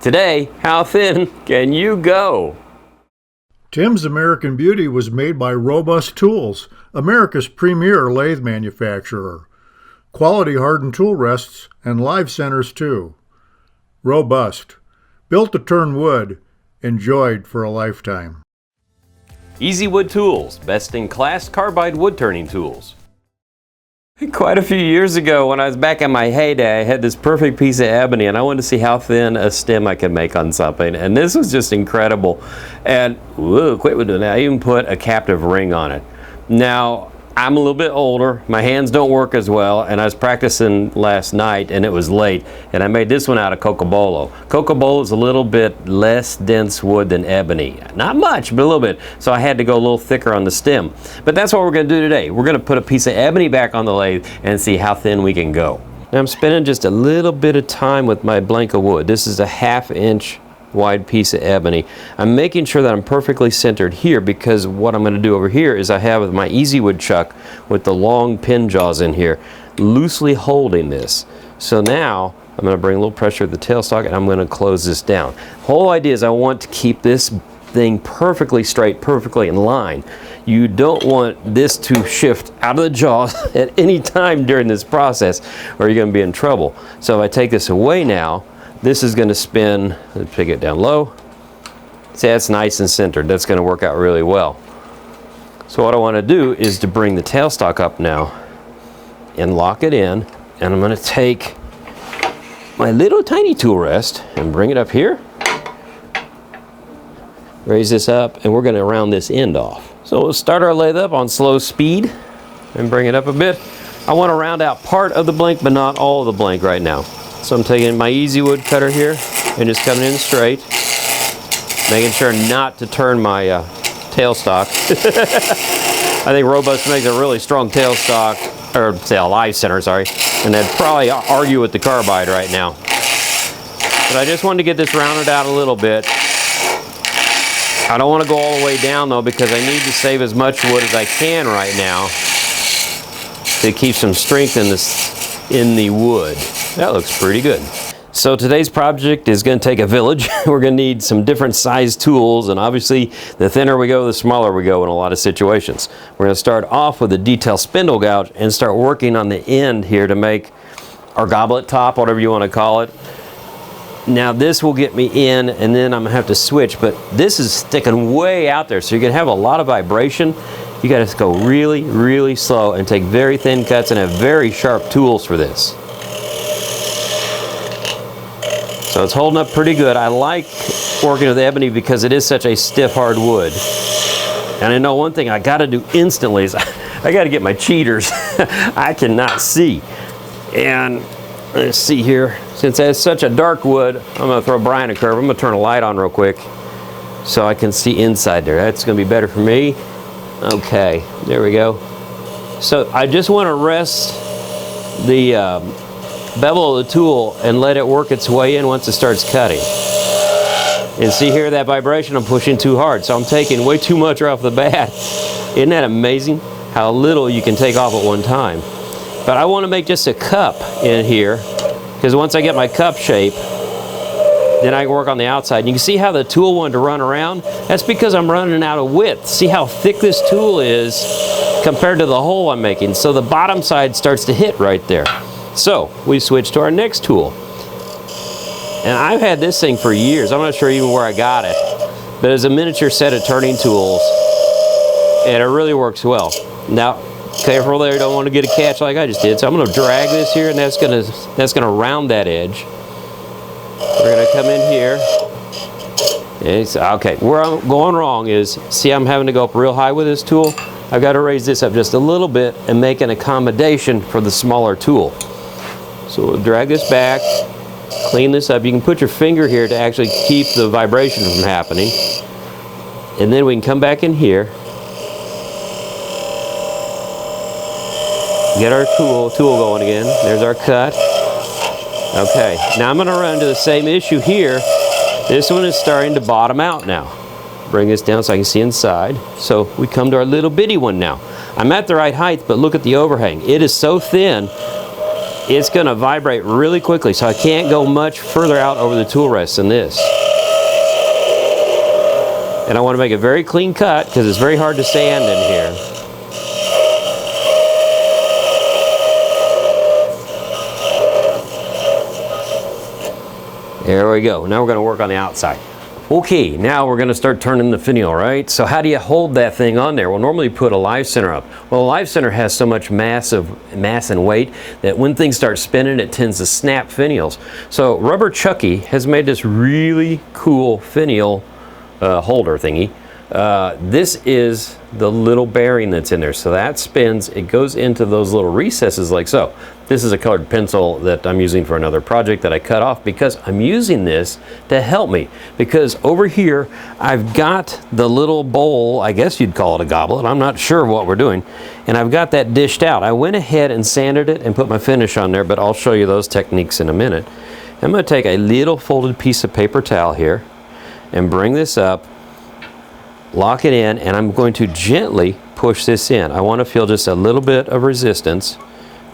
Today, how thin can you go? Tim's American Beauty was made by Robust Tools, America's premier lathe manufacturer. Quality hardened tool rests and live centers too. Robust. Built to turn wood. Enjoyed for a lifetime. Easy Wood Tools, best in class carbide wood turning tools. Quite a few years ago, when I was back in my heyday, I had this perfect piece of ebony and I wanted to see how thin a stem I could make on something, and this was just incredible. And whoa, quit with it. I even put a captive ring on it. Now, I'm a little bit older, my hands don't work as well, and I was practicing last night and it was late, and I made this one out of cocobolo. Cocobolo is a little bit less dense wood than ebony. Not much, but a little bit. So I had to go a little thicker on the stem. But that's what we're going to do today. We're going to put a piece of ebony back on the lathe and see how thin we can go. Now I'm spending just a little bit of time with my blank of wood. This is a 1/2 inch wide piece of ebony. I'm making sure that I'm perfectly centered here, because what I'm going to do over here is I have my Easy Wood chuck with the long pin jaws in here loosely holding this. So now I'm going to bring a little pressure at the tailstock and I'm going to close this down. The whole idea is I want to keep this thing perfectly straight, perfectly in line. You don't want this to shift out of the jaws at any time during this process or you're going to be in trouble. So if I take this away now, this is going to spin. Let's pick it down low. See, that's nice and centered. That's going to work out really well. So what I want to do is to bring the tailstock up now and lock it in. And I'm going to take my little tiny tool rest and bring it up here. Raise this up, and we're going to round this end off. So we'll start our lathe up on slow speed and bring it up a bit. I want to round out part of the blank, but not all of the blank right now. So I'm taking my Easy Wood cutter here and just coming in straight, making sure not to turn my tailstock. I think Robust makes a really strong tailstock, or say a live center, sorry, and they'd probably argue with the carbide right now. But I just wanted to get this rounded out a little bit. I don't want to go all the way down though, because I need to save as much wood as I can right now to keep some strength in the wood. That looks pretty good. So today's project is going to take a village. We're going to need some different size tools, and obviously the thinner we go, the smaller we go in a lot of situations. We're going to start off with a detail spindle gouge and start working on the end here to make our goblet top, whatever you want to call it. Now this will get me in, and then I'm going to have to switch, but this is sticking way out there, so you're going to have a lot of vibration. You got to go really, really slow and take very thin cuts and have very sharp tools for this. So it's holding up pretty good. I like working with ebony because it is such a stiff, hard wood. And I know one thing I got to do instantly is I got to get my cheaters. I cannot see. And let's see here. Since it's such a dark wood, I'm going to throw Brian a curve. I'm going to turn a light on real quick so I can see inside there. That's going to be better for me. Okay, there we go. So I just want to rest the bevel of the tool and let it work its way in once it starts cutting. And see here, that vibration, I'm pushing too hard, so I'm taking way too much right off the bat. Isn't that amazing how little you can take off at one time? But I want to make just a cup in here, because once I get my cup shape, then I can work on the outside. And you can see how the tool wanted to run around. That's because I'm running out of width. See how thick this tool is compared to the hole I'm making. So the bottom side starts to hit right there. So we switch to our next tool. And I've had this thing for years. I'm not sure even where I got it. But it's a miniature set of turning tools. And it really works well. Now, careful there, you don't want to get a catch like I just did. So I'm going to drag this here, and that's gonna round that edge. We're going to come in here. And okay, where I'm going wrong is, see, I'm having to go up real high with this tool. I've got to raise this up just a little bit and make an accommodation for the smaller tool. So we'll drag this back, clean this up. You can put your finger here to actually keep the vibration from happening. And then we can come back in here, get our tool going again. There's our cut. Okay, now I'm going to run into the same issue here. This one is starting to bottom out now. Bring this down so I can see inside. So we come to our little bitty one now. I'm at the right height, but look at the overhang. It is so thin it's going to vibrate really quickly, so I can't go much further out over the tool rest than this. And I want to make a very clean cut because it's very hard to sand in here. There we go. Now we're going to work on the outside. Okay, now we're going to start turning the finial, right? So how do you hold that thing on there? Well, normally you put a live center up. Well, a live center has so much mass and weight that when things start spinning, it tends to snap finials. So Rubber Chucky has made this really cool finial holder thingy. This is the little bearing that's in there. So that spins, it goes into those little recesses like so. This is a colored pencil that I'm using for another project that I cut off because I'm using this to help me. Because over here, I've got the little bowl, I guess you'd call it a goblet, I'm not sure what we're doing, and I've got that dished out. I went ahead and sanded it and put my finish on there, but I'll show you those techniques in a minute. I'm gonna take a little folded piece of paper towel here and bring this up, lock it in, and I'm going to gently push this in. I want to feel just a little bit of resistance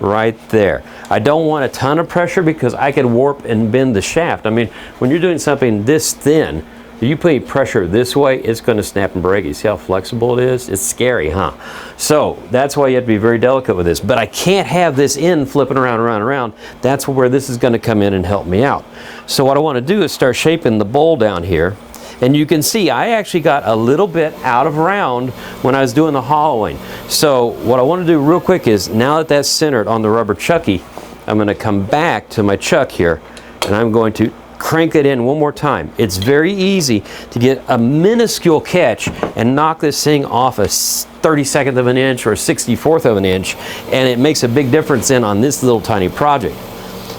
right there. I don't want a ton of pressure because I could warp and bend the shaft. I mean, when you're doing something this thin, if you put pressure this way, it's going to snap and break. You see how flexible it is? It's scary, huh? So that's why you have to be very delicate with this. But I can't have this end flipping around. That's where this is going to come in and help me out. So what I want to do is start shaping the bowl down here. And you can see I actually got a little bit out of round when I was doing the hollowing. So what I want to do real quick is, now that that's centered on the Rubber Chucky, I'm going to come back to my chuck here and I'm going to crank it in one more time. It's very easy to get a minuscule catch and knock this thing off a 32nd of an inch or a 64th of an inch, and it makes a big difference in on this little tiny project.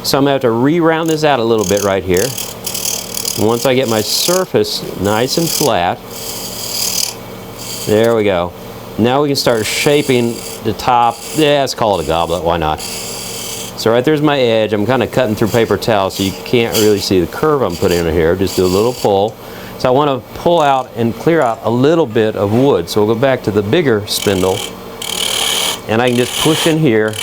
So I'm going to have to re-round this out a little bit right here. Once I get my surface nice and flat, there we go. Now we can start shaping the top. Yeah, let's call it a goblet, why not? So right there's my edge. I'm kind of cutting through paper towel so you can't really see the curve I'm putting in here. Just do a little pull. So I want to pull out and clear out a little bit of wood. So we'll go back to the bigger spindle and I can just push in here.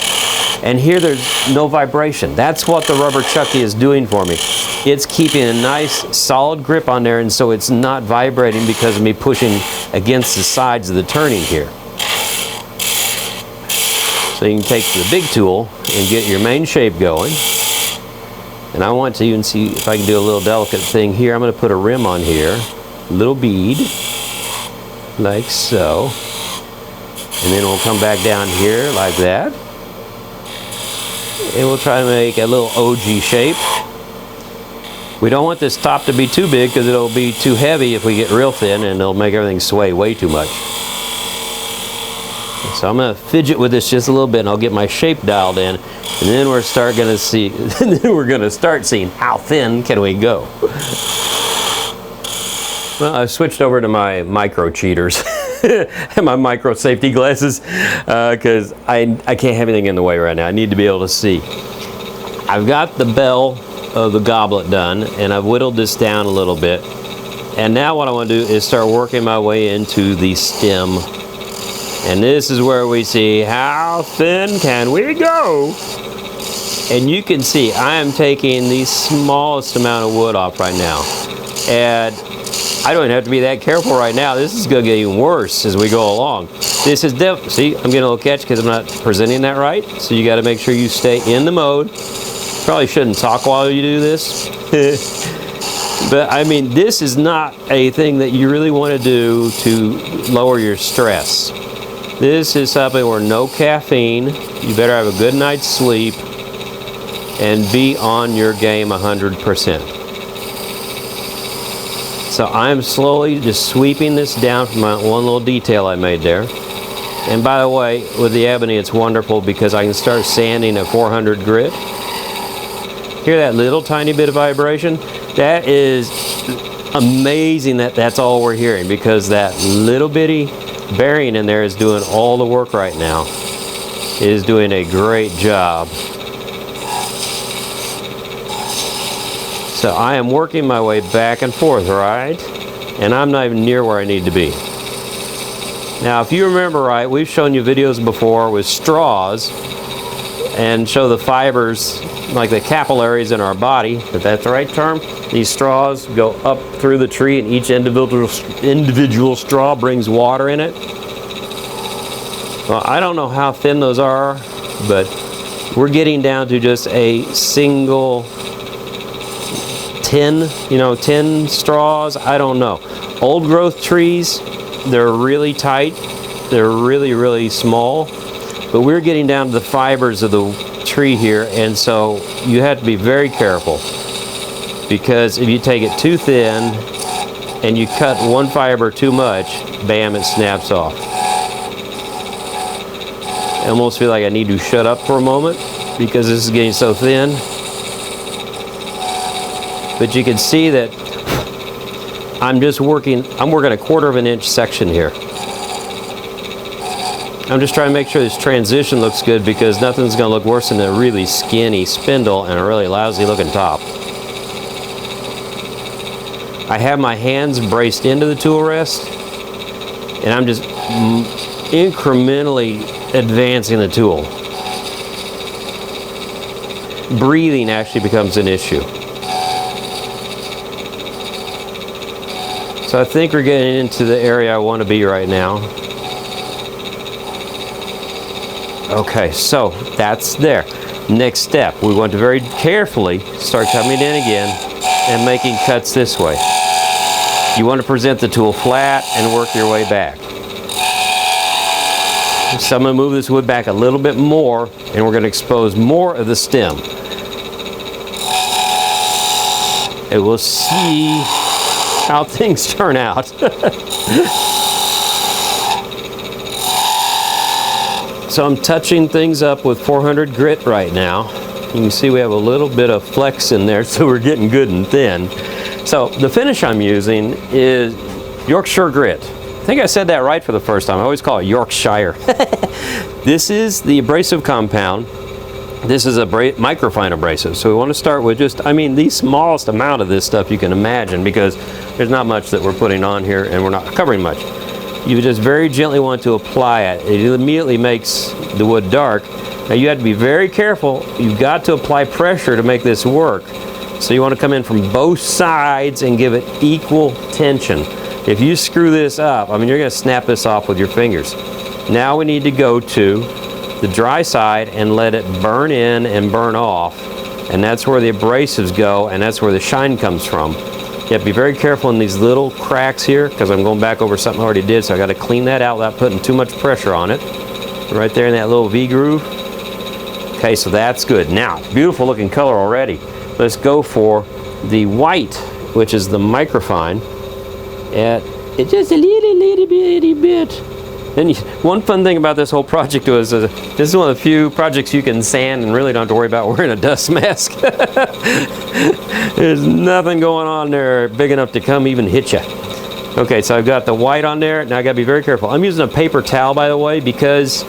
And here there's no vibration. That's what the Rubber Chucky is doing for me. It's keeping a nice solid grip on there, and so it's not vibrating because of me pushing against the sides of the turning here. So you can take the big tool and get your main shape going. And I want to even see if I can do a little delicate thing here. I'm going to put a rim on here, a little bead, like so. And then we'll come back down here like that. And we'll try to make a little OG shape. We don't want this top to be too big because it'll be too heavy if we get real thin, and it'll make everything sway way too much. So I'm going to fidget with this just a little bit and I'll get my shape dialed in, and then we're going to start seeing how thin can we go. Well, I switched over to my micro cheaters. And my micro safety glasses because I can't have anything in the way right now. I need to be able to see. I've got the bell of the goblet done, and I've whittled this down a little bit. And now what I want to do is start working my way into the stem. And this is where we see how thin can we go. And you can see I am taking the smallest amount of wood off right now. And I don't even have to be that careful right now. This is going to get even worse as we go along. This is see, I'm getting a little catch because I'm not presenting that right. So you got to make sure you stay in the mode. Probably shouldn't talk while you do this. But I mean, this is not a thing that you really want to do to lower your stress. This is something where no caffeine. You better have a good night's sleep and be on your game 100%. So I'm slowly just sweeping this down from my one little detail I made there. And by the way, with the ebony, it's wonderful because I can start sanding at 400 grit. Hear that little tiny bit of vibration? That is amazing that that's all we're hearing, because that little bitty bearing in there is doing all the work right now. It is doing a great job. So I am working my way back and forth, right? And I'm not even near where I need to be. Now, if you remember right, we've shown you videos before with straws. and show the fibers, like the capillaries in our body, if that's the right term. These straws go up through the tree, and each individual straw brings water in it. Well, I don't know how thin those are, but we're getting down to just a single 10 straws. I don't know. Old growth trees, they're really tight. They're really, really small. But we're getting down to the fibers of the tree here, and so you have to be very careful, because if you take it too thin and you cut one fiber too much, bam, it snaps off. I almost feel like I need to shut up for a moment because this is getting so thin. But you can see that I'm working a 1/4 of an inch section here. I'm just trying to make sure this transition looks good, because nothing's going to look worse than a really skinny spindle and a really lousy looking top. I have my hands braced into the tool rest, and I'm just incrementally advancing the tool. Breathing actually becomes an issue. So I think we're getting into the area I want to be right now. Okay, so that's there. Next step, we want to very carefully start coming in again and making cuts this way. You want to present the tool flat and work your way back. So I'm going to move this wood back a little bit more, and we're going to expose more of the stem. And we'll see how things turn out. So I'm touching things up with 400 grit right now. You can see we have a little bit of flex in there, so we're getting good and thin. So the finish I'm using is Yorkshire grit. I think I said that right for the first time. I always call it Yorkshire. This is the abrasive compound. This is a microfine abrasive. So we want to start with just, the smallest amount of this stuff you can imagine, because there's not much that we're putting on here and we're not covering much. You just very gently want to apply it. It immediately makes the wood dark. Now you have to be very careful. You've got to apply pressure to make this work. So you want to come in from both sides and give it equal tension. If you screw this up, you're going to snap this off with your fingers. Now we need to go to the dry side and let it burn in and burn off. And that's where the abrasives go, and that's where the shine comes from. You have to be very careful in these little cracks here, because I'm going back over something I already did, so I got to clean that out without putting too much pressure on it. Right there in that little V groove. Okay, so that's good. Now, beautiful looking color already. Let's go for the white, which is the microfine. It's just a little bitty bit. And one fun thing about this whole project was this is one of the few projects you can sand and really don't have to worry about wearing a dust mask. There's nothing going on there big enough to come even hit you. Okay, so I've got the white on there. Now I got to be very careful. I'm using a paper towel, by the way, because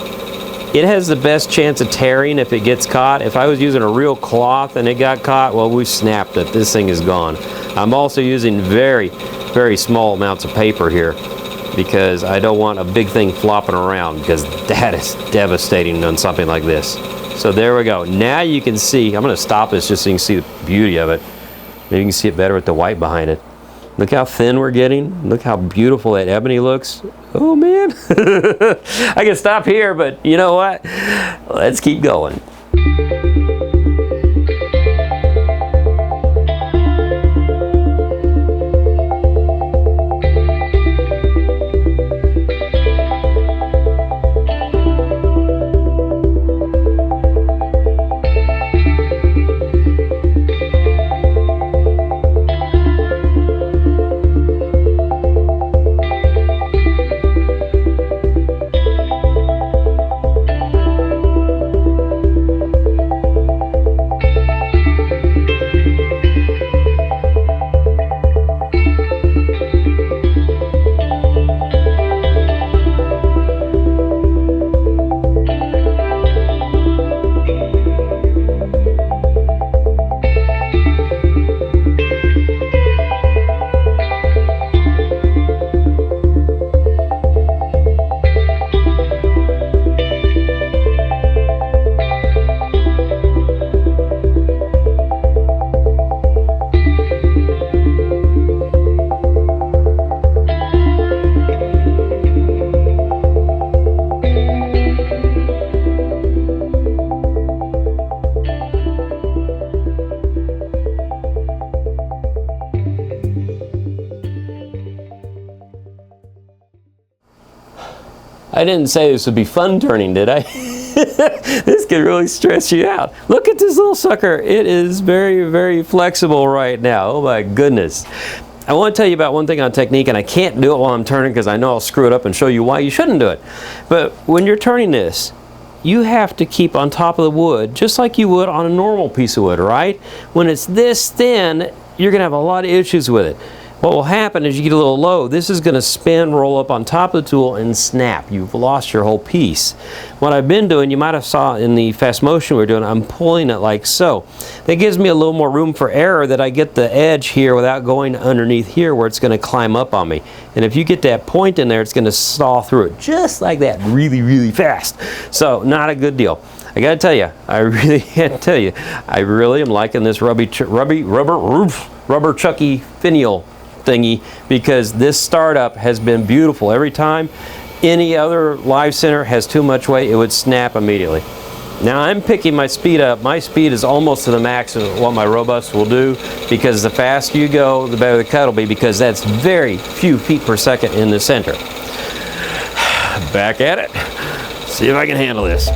it has the best chance of tearing if it gets caught. If I was using a real cloth and it got caught, well, we snapped it. This thing is gone. I'm also using very, very small amounts of paper here, because I don't want a big thing flopping around, because that is devastating on something like this. So there we go. Now you can see, I'm going to stop this just so you can see the beauty of it. Maybe you can see it better with the white behind it. Look how thin we're getting. Look how beautiful that ebony looks. Oh man. I can stop here, but you know what? Let's keep going. I didn't say this would be fun turning, did I? This could really stress you out. Look at this little sucker. It is very, very flexible right now. Oh my goodness. I want to tell you about one thing on technique, and I can't do it while I'm turning because I know I'll screw it up and show you why you shouldn't do it. But when you're turning this, you have to keep on top of the wood just like you would on a normal piece of wood, right? When it's this thin, you're going to have a lot of issues with it. What will happen is you get a little low, this is going to spin, roll up on top of the tool, and snap. You've lost your whole piece. What I've been doing, you might have saw in the fast motion we're doing, I'm pulling it like so. That gives me a little more room for error, that I get the edge here without going underneath here where it's going to climb up on me. And if you get that point in there, it's going to saw through it just like that, really, really fast. So not a good deal. I gotta tell you, I really can't tell you, I really am liking this rubber Chucky finial thingy, because this startup has been beautiful. Every time any other live center has too much weight, it would snap immediately. Now I'm picking my speed up. My speed is almost to the max of what my robust will do, because the faster you go, the better the cut will be, because that's very few feet per second in the center. Back at it. See if I can handle this.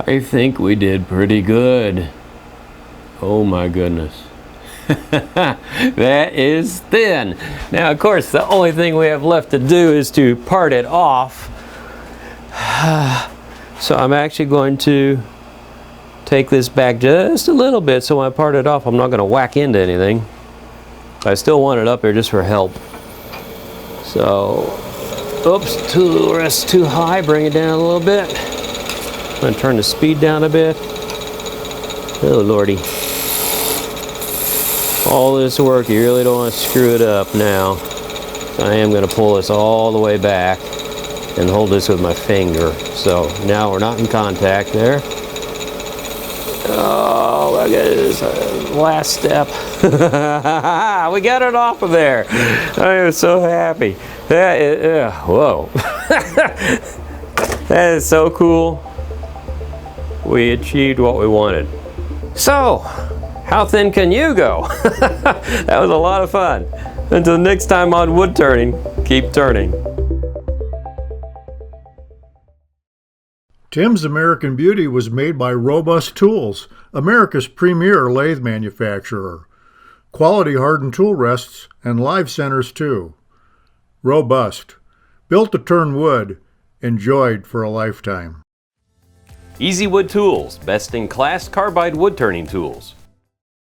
I think we did pretty good. Oh my goodness. That is thin. Now, of course, the only thing we have left to do is to part it off. So I'm actually going to take this back just a little bit, so when I part it off, I'm not going to whack into anything. I still want it up there just for help. So, oops, rest too high, bring it down a little bit. I'm going to turn the speed down a bit. Oh lordy. All this work, you really don't want to screw it up now. So I am going to pull this all the way back and hold this with my finger. So now we're not in contact there. Oh, look at this last step. We got it off of there. I am so happy. That is, whoa. That is so cool. We achieved what we wanted. So, how thin can you go? That was a lot of fun. Until next time on Wood Turning, keep turning. Tim's American Beauty was made by Robust Tools, America's premier lathe manufacturer. Quality hardened tool rests and live centers too. Robust. Built to turn wood. Enjoyed for a lifetime. Easy Wood Tools, best in class carbide wood turning tools.